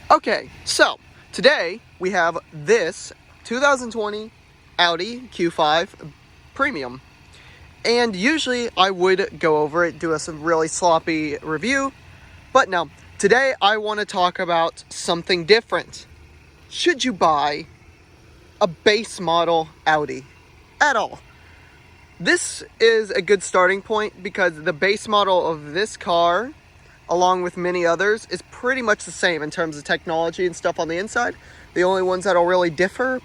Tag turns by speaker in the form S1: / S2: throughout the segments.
S1: Okay, so today we have this 2020 Audi Q5 Premium. And usually I would go over it, do some really sloppy review, but no. Today I want to talk about something different. Should you buy a base model Audi at all? This is a good starting point because the base model of this car, along with many others, is pretty much the same in terms of technology and stuff on the inside. The only ones that'll really differ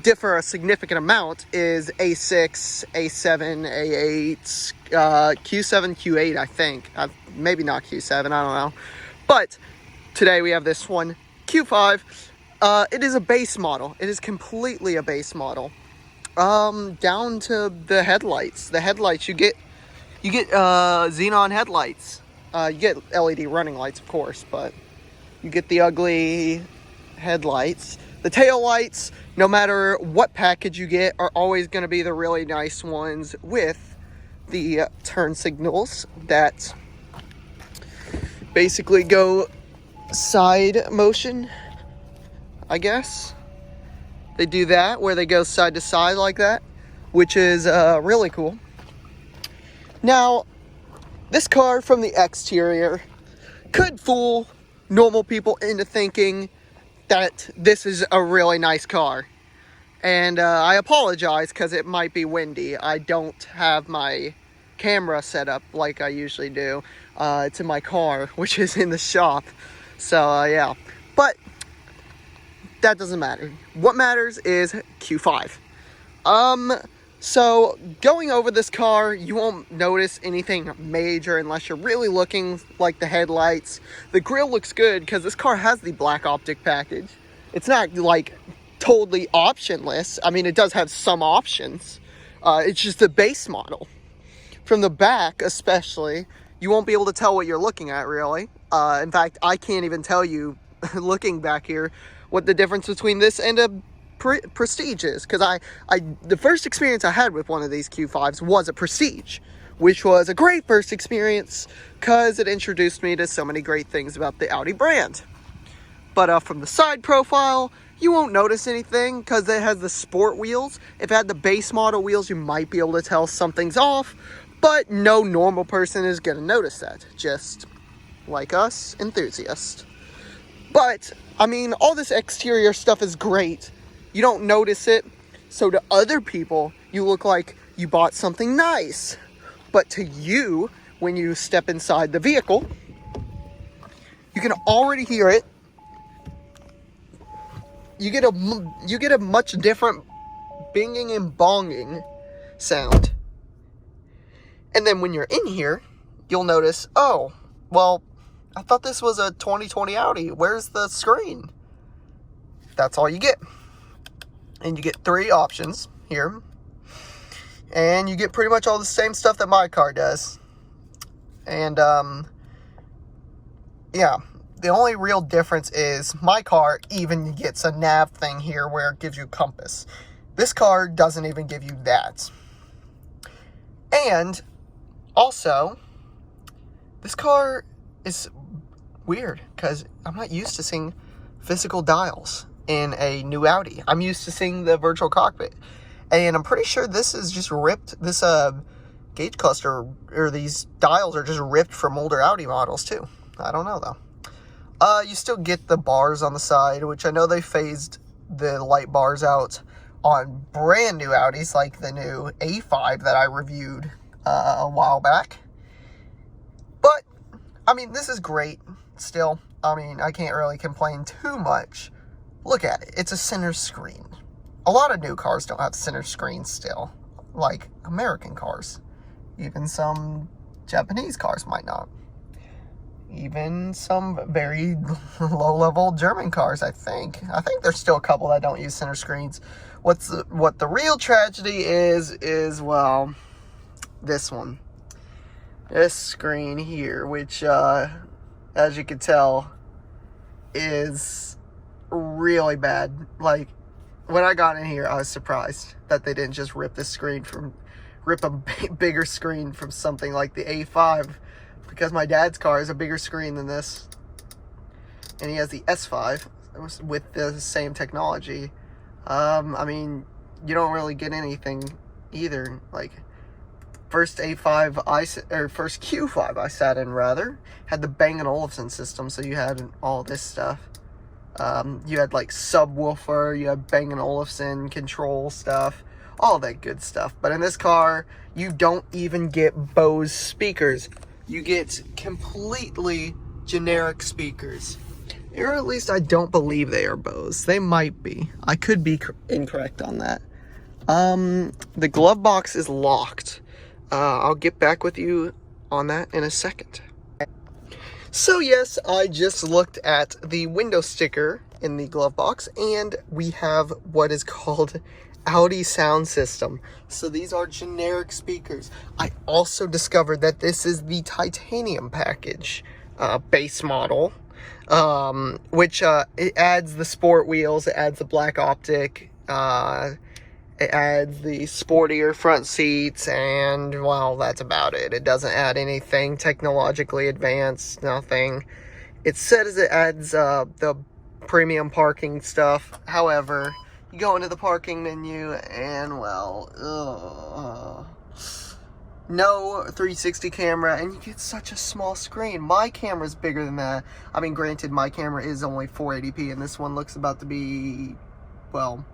S1: differ a significant amount is A6, A7, A8, Q7, Q8, I think. Maybe not Q7, I don't know. But today we have this one, Q5. It is a base model. It is completely a base model. Down to the headlights. The headlights, you get xenon headlights. You get LED running lights, of course, but you get the ugly headlights. The tail lights, no matter what package you get, are always going to be the really nice ones with the turn signals that basically go side motion, I guess. They do that, where they go side to side like that, which is really cool. Now, this car from the exterior could fool normal people into thinking that this is a really nice car. And I apologize because it might be windy. I don't have my camera set up like I usually do. It's in my car, which is in the shop. So, yeah. But that doesn't matter. What matters is Q5. So going over this car, you won't notice anything major unless you're really looking, like the headlights. The grille looks good because this car has the black optic package. It's not like totally optionless. I mean, it does have some options. It's just the base model. From the back, especially, you won't be able to tell what you're looking at, really. In fact, I can't even tell you, looking back here, what the difference between this and a Prestige is, because the first experience I had with one of these Q5s was a Prestige, which was a great first experience because it introduced me to so many great things about the Audi brand. But from the side profile, you won't notice anything because it has the sport wheels. If it had the base model wheels, you might be able to tell something's off, but no normal person is going to notice that, just like us enthusiasts. But I mean, all this exterior stuff is great. You don't notice it, so to other people, you look like you bought something nice. But to you, when you step inside the vehicle, you can already hear it. You get a much different binging and bonging sound. And then when you're in here, you'll notice, oh, well, I thought this was a 2020 Audi. Where's the screen? That's all you get. And you get 3 options here. And you get pretty much all the same stuff that my car does. And, yeah. The only real difference is my car even gets a nav thing here where it gives you compass. This car doesn't even give you that. And, also, this car is weird because I'm not used to seeing physical dials in a new Audi. I'm used to seeing the virtual cockpit, and I'm pretty sure this is just ripped. This gauge cluster, or these dials, are just ripped from older Audi models too. I don't know though. You still get the bars on the side, which I know they phased the light bars out on brand new Audis, like the new A5 that I reviewed a while back. But I mean, this is great still. I mean, I can't really complain too much. Look at it. It's a center screen. A lot of new cars don't have center screens still, like American cars. Even some Japanese cars might not. Even some very low-level German cars, I think. I think there's still a couple that don't use center screens. What the real tragedy is, well, this one. This screen here, which, as you can tell, is really bad. Like, when I got in here, I was surprised that they didn't just rip a bigger screen from something like the A5, because my dad's car is a bigger screen than this. and he has the S5 with the same technology. I mean, you don't really get anything either. Like, first first Q5 I sat in, rather, had the Bang & Olufsen system, so you had all this stuff. You had like subwoofer, you had Bang & Olufsen control stuff, all that good stuff. But in this car, you don't even get Bose speakers. You get completely generic speakers. Or at least I don't believe they are Bose. They might be. I could be incorrect on that. The glove box is locked. I'll get back with you on that in a second. So yes, I just looked at the window sticker in the glove box, and we have what is called Audi sound system. So these are generic speakers. I also discovered that this is the titanium package base model, which it adds the sport wheels, it adds the black optic, it adds the sportier front seats, and, well, that's about it. It doesn't add anything technologically advanced, nothing. It says it adds the premium parking stuff. However, you go into the parking menu, and, well, no 360 camera, and you get such a small screen. My camera's bigger than that. I mean, granted, my camera is only 480p, and this one looks about to be, well,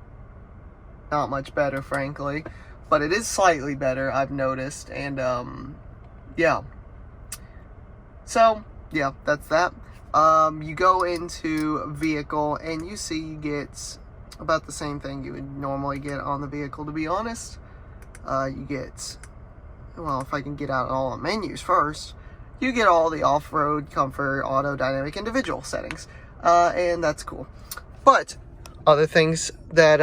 S1: not much better, frankly, but it is slightly better, I've noticed. And yeah, so yeah, that's that. You go into vehicle, and you see you get about the same thing you would normally get on the vehicle, to be honest. You get, well, if I can get out all the menus first, you get all the off-road, comfort, auto, dynamic, individual settings, and that's cool. But other things that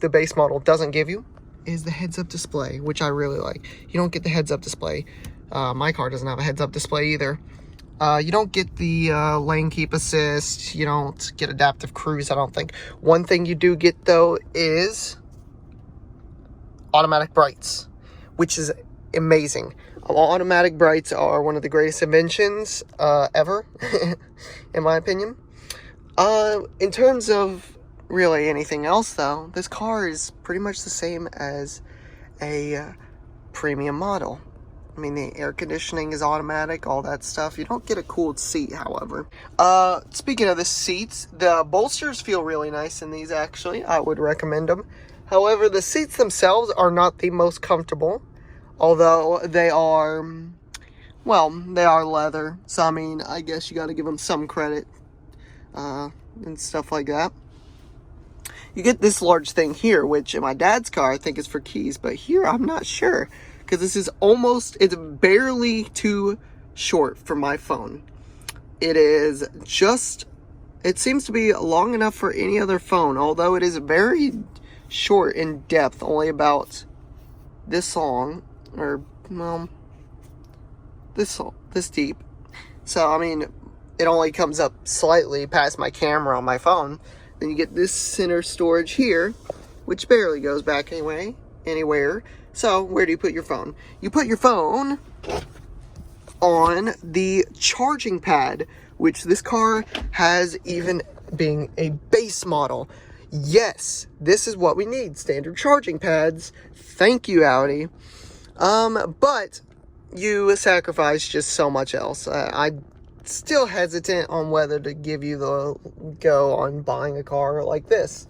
S1: the base model doesn't give you is the heads-up display, which I really like. You don't get the heads-up display. My car doesn't have a heads-up display either. You don't get the lane keep assist. You don't get adaptive cruise, I don't think. One thing you do get, though, is automatic brights, which is amazing. Automatic brights are one of the greatest inventions ever, in my opinion. In terms of really anything else, though, this car is pretty much the same as a premium model. I mean, the air conditioning is automatic, all that stuff. You don't get a cooled seat, however. Speaking of the seats, the bolsters feel really nice in these, actually. I would recommend them. However, the seats themselves are not the most comfortable, although they are, well, they are leather. So, I mean, I guess you got to give them some credit and stuff like that. You get this large thing here, which in my dad's car I think is for keys, but here I'm not sure, because this is almost, it's barely too short for my phone. It is just, it seems to be long enough for any other phone, although it is very short in depth, only about this long, or, well, this deep. So, I mean, it only comes up slightly past my camera on my phone. Then you get this center storage here, which barely goes back anywhere. So, where do you put your phone? You put your phone on the charging pad, which this car has, even being a base model. Yes, this is what we need, standard charging pads. Thank you, Audi. But you sacrifice just so much else. I'm still hesitant on whether to give you the go on buying a car like this.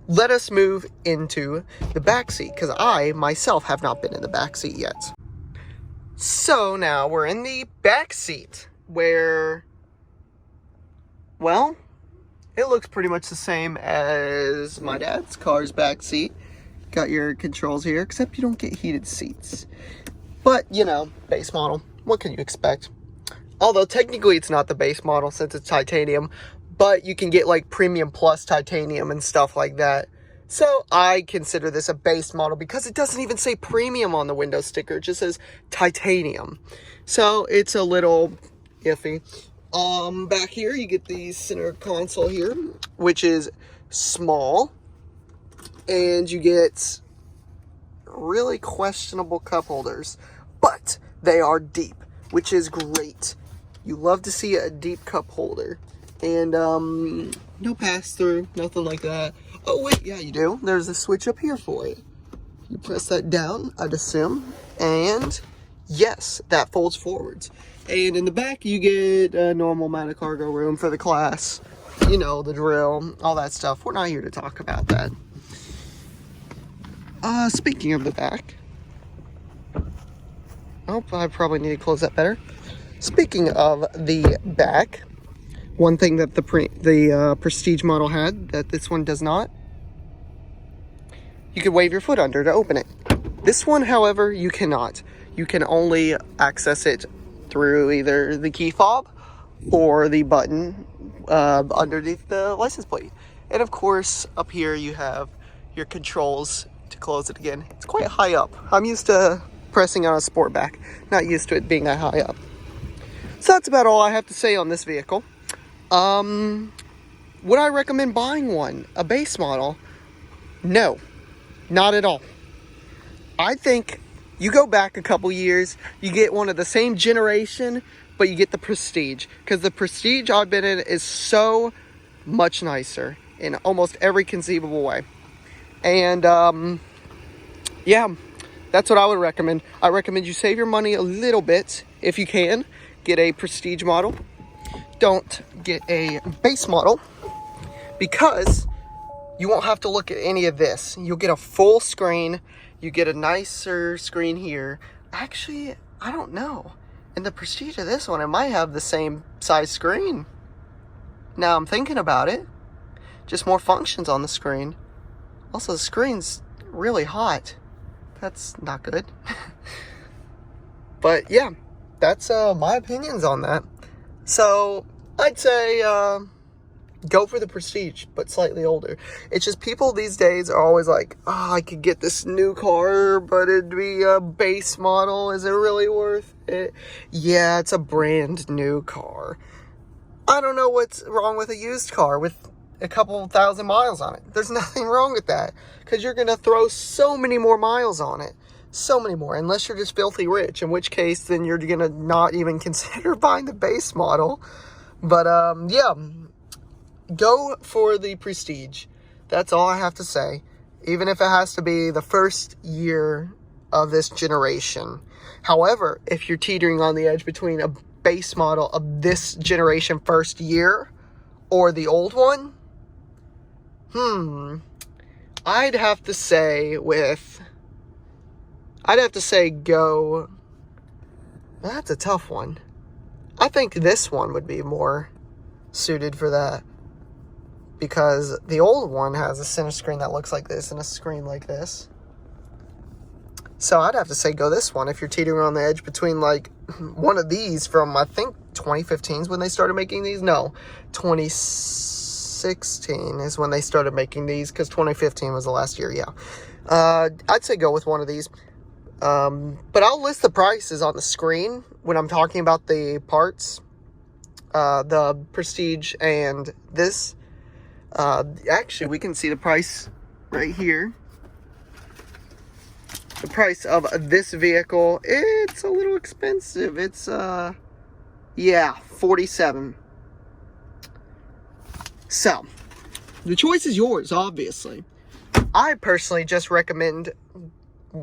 S1: Let us move into the back seat, because I myself have not been in the back seat yet. So now we're in the back seat, where, well, it looks pretty much the same as my dad's car's back seat. Got your controls here, except you don't get heated seats. But, you know, base model. What can you expect? Although technically it's not the base model since it's titanium, but you can get like premium plus titanium and stuff like that. So I consider this a base model because it doesn't even say premium on the window sticker. It just says titanium. So it's a little iffy. Back here you get the center console here, which is small. And you get really questionable cup holders, but they are deep, which is great. You love to see a deep cup holder. And no pass-through, nothing like that. Oh wait, yeah you do. There's a switch up here for it. You press that down, I'd assume, and yes, that folds forwards. And in the back, you get a normal amount of cargo room for the class. You know, the drill, all that stuff. We're not here to talk about that. Speaking of the back. Oh, I probably need to close that better. Speaking of the back, one thing that the Prestige model had that this one does not, you could wave your foot under to open it. This one, however, you cannot. You can only access it through either the key fob or the button underneath the license plate. And of course, up here you have your controls to close it again. It's quite high up. I'm used to pressing on a Sportback, not used to it being that high up. So that's about all I have to say on this vehicle. Would I recommend buying one, a base model? No, not at all. I think you go back a couple years, you get one of the same generation, but you get the Prestige. Because the Prestige I've been in is so much nicer in almost every conceivable way. And, yeah, that's what I would recommend. I recommend you save your money a little bit if you can. Get a Prestige model. Don't get a base model because you won't have to look at any of this. You'll get a full screen. You get a nicer screen here. Actually, I don't know. In the Prestige of this one, it might have the same size screen. Now I'm thinking about it. Just more functions on the screen. Also, the screen's really hot. That's not good. But yeah, that's my opinions on that. So I'd say go for the Prestige, but slightly older. It's just people these days are always like, oh, I could get this new car, but it'd be a base model. Is it really worth it? Yeah, it's a brand new car. I don't know what's wrong with a used car with a couple thousand miles on it. There's nothing wrong with that because you're going to throw so many more miles on it. So many more, unless you're just filthy rich, in which case then you're going to not even consider buying the base model. But yeah, go for the Prestige. That's all I have to say. Even if it has to be the first year of this generation. However, if you're teetering on the edge between a base model of this generation first year or the old one, I'd have to say go. That's a tough one. I think this one would be more suited for that. Because the old one has a center screen that looks like this and a screen like this. So I'd have to say go this one if you're teetering on the edge between like one of these from, I think, 2015 is when they started making these. No, 2016 is when they started making these because 2015 was the last year, yeah. I'd say go with one of these. But I'll list the prices on the screen when I'm talking about the parts. The Prestige and this. Actually, we can see the price right here. The price of this vehicle, it's a little expensive. It's, yeah, $47,000. So, the choice is yours, obviously. I personally just recommend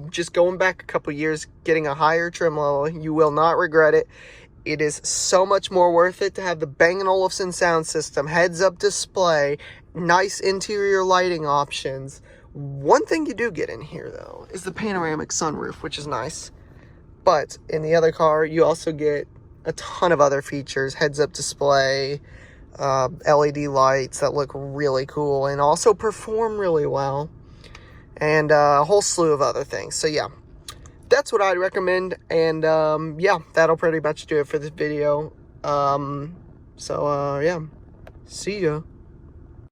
S1: just going back a couple years, getting a higher trim level. You will not regret it. It is so much more worth it to have the Bang & Olufsen sound system, heads-up display, nice interior lighting options. One thing you do get in here, though, is the panoramic sunroof, which is nice. But in the other car, you also get a ton of other features, heads-up display, LED lights that look really cool and also perform really well, and a whole slew of other things. So, yeah. That's what I'd recommend, and yeah, that'll pretty much do it for this video. Yeah, see ya.